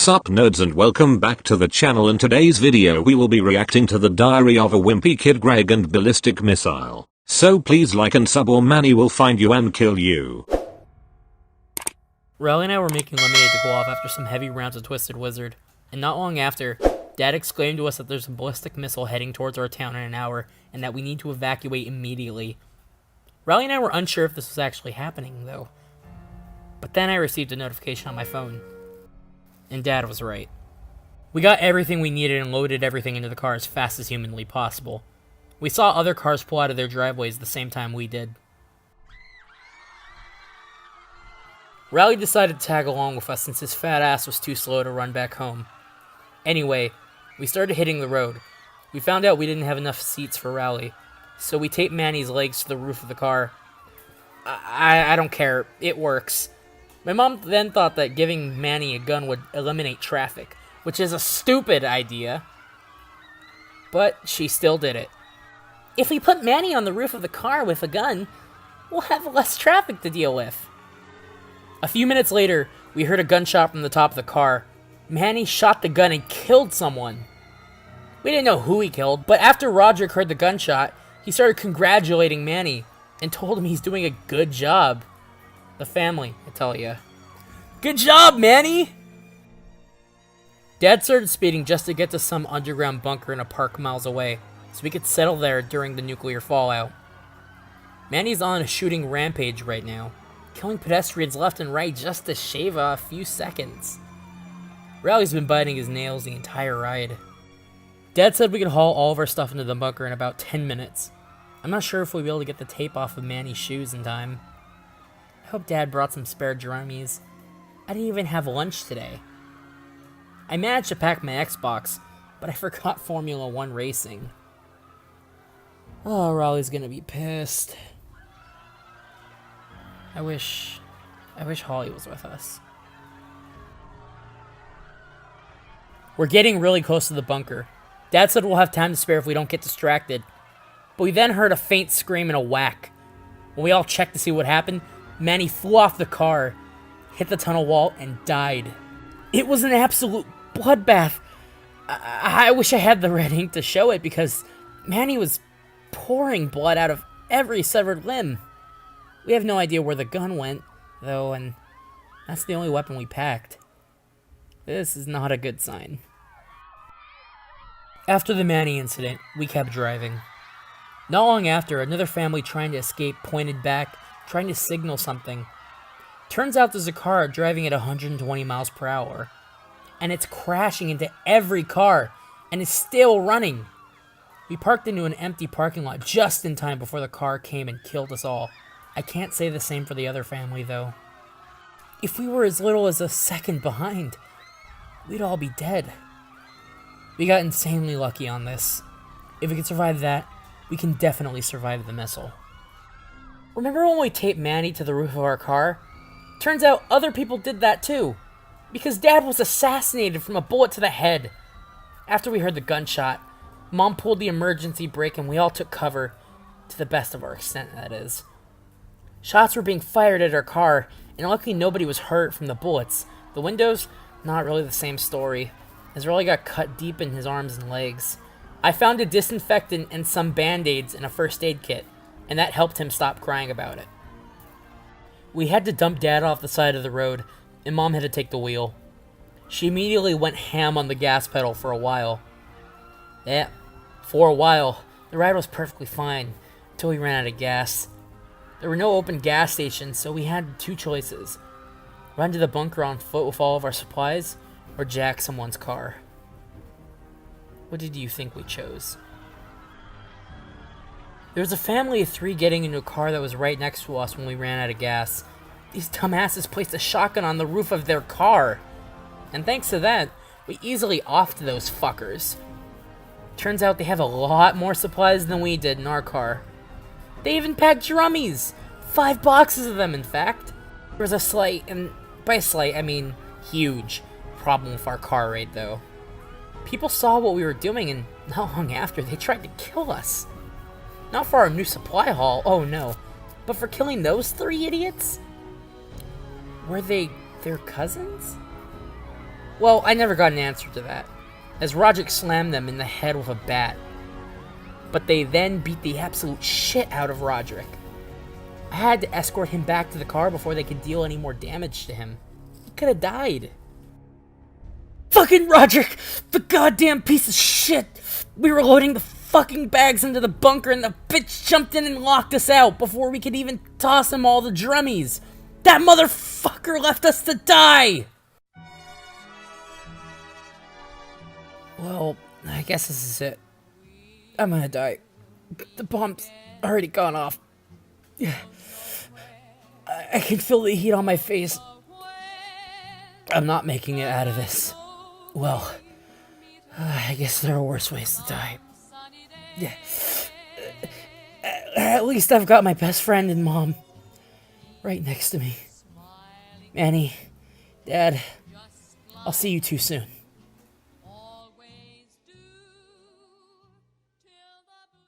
Sup nerds and welcome back to the channel. In today's video we will be reacting to the diary of a wimpy kid Greg and Ballistic missile. So please like and sub or Manny will find you and kill you. Riley and I were making lemonade to go off after some heavy rounds of Twisted Wizard, and not long after, Dad exclaimed to us that there's a ballistic missile heading towards our town in an hour and that we need to evacuate immediately. Riley and I were unsure if this was actually happening though, but then I received a notification on my phone. And Dad was right. We got everything we needed and loaded everything into the car as fast as humanly possible. We saw other cars pull out of their driveways the same time we did. Riley decided to tag along with us since his fat ass was too slow to run back home. Anyway, we started hitting the road. We found out we didn't have enough seats for Riley, so we taped Manny's legs to the roof of the car. I don't care, it works. My mom then thought that giving Manny a gun would eliminate traffic, which is a stupid idea. But she still did it. If we put Manny on the roof of the car with a gun, we'll have less traffic to deal with. A few minutes later, we heard a gunshot from the top of the car. Manny shot the gun and killed someone. We didn't know who he killed, but after Rodrick heard the gunshot, he started congratulating Manny and told him he's doing a good job. The family, I tell ya. Good job, Manny! Dad started speeding just to get to some underground bunker in a park miles away, so we could settle there during the nuclear fallout. Manny's on a shooting rampage right now, killing pedestrians left and right just to shave a few seconds. Riley's been biting his nails the entire ride. Dad said we could haul all of our stuff into the bunker in about 10 minutes. I'm not sure if we'll be able to get the tape off of Manny's shoes in time. I hope Dad brought some spare drummies. I didn't even have lunch today. I managed to pack my Xbox, but I forgot Formula 1 racing. Oh, Raleigh's gonna be pissed. I wish Holly was with us. We're getting really close to the bunker. Dad said we'll have time to spare if we don't get distracted. But we then heard a faint scream and a whack. When we all checked to see what happened, Manny flew off the car, hit the tunnel wall, and died. It was an absolute bloodbath. I wish I had the red ink to show it because Manny was pouring blood out of every severed limb. We have no idea where the gun went, though, and that's the only weapon we packed. This is not a good sign. After the Manny incident, we kept driving. Not long after, another family trying to escape pointed back, trying to signal something. Turns out there's a car driving at 120 miles per hour, and it's crashing into every car, and is still running. We parked into an empty parking lot just in time before the car came and killed us all. I can't say the same for the other family, though. If we were as little as a second behind, we'd all be dead. We got insanely lucky on this. If we could survive that, we can definitely survive the missile. Remember when we taped Manny to the roof of our car? Turns out other people did that too, because Dad was assassinated from a bullet to the head. After we heard the gunshot, Mom pulled the emergency brake and we all took cover, to the best of our extent, that is. Shots were being fired at our car, and luckily nobody was hurt from the bullets. The windows, not really the same story, as Riley got cut deep in his arms and legs. I found a disinfectant and some band-aids in a first aid kit, and that helped him stop crying about it. We had to dump Dad off the side of the road, and Mom had to take the wheel. She immediately went ham on the gas pedal for a while. Yeah, for a while, the ride was perfectly fine, until we ran out of gas. There were no open gas stations, so we had two choices. Run to the bunker on foot with all of our supplies, or jack someone's car. What did you think we chose? There was a family of 3 getting into a car that was right next to us when we ran out of gas. These dumbasses placed a shotgun on the roof of their car. And thanks to that, we easily offed those fuckers. Turns out they have a lot more supplies than we did in our car. They even packed drummies! 5 boxes of them, in fact. There was a slight, and by slight, I mean huge, problem with our car raid, though. People saw what we were doing, and not long after, they tried to kill us. Not for our new supply haul, oh no, but for killing those 3 idiots? Were they their cousins? Well, I never got an answer to that, as Rodrick slammed them in the head with a bat. But they then beat the absolute shit out of Rodrick. I had to escort him back to the car before they could deal any more damage to him. He could have died. Fucking Rodrick! The goddamn piece of shit! We were loading the fucking bags into the bunker and the bitch jumped in and locked us out before we could even toss him all the drummies! That motherfucker left us to die! Well, I guess this is it. I'm gonna die. The bomb's already gone off. I can feel the heat on my face. I'm not making it out of this. Well, I guess there are worse ways to die. Yeah. At least I've got my best friend and Mom right next to me. Manny, Dad, I'll see you too soon.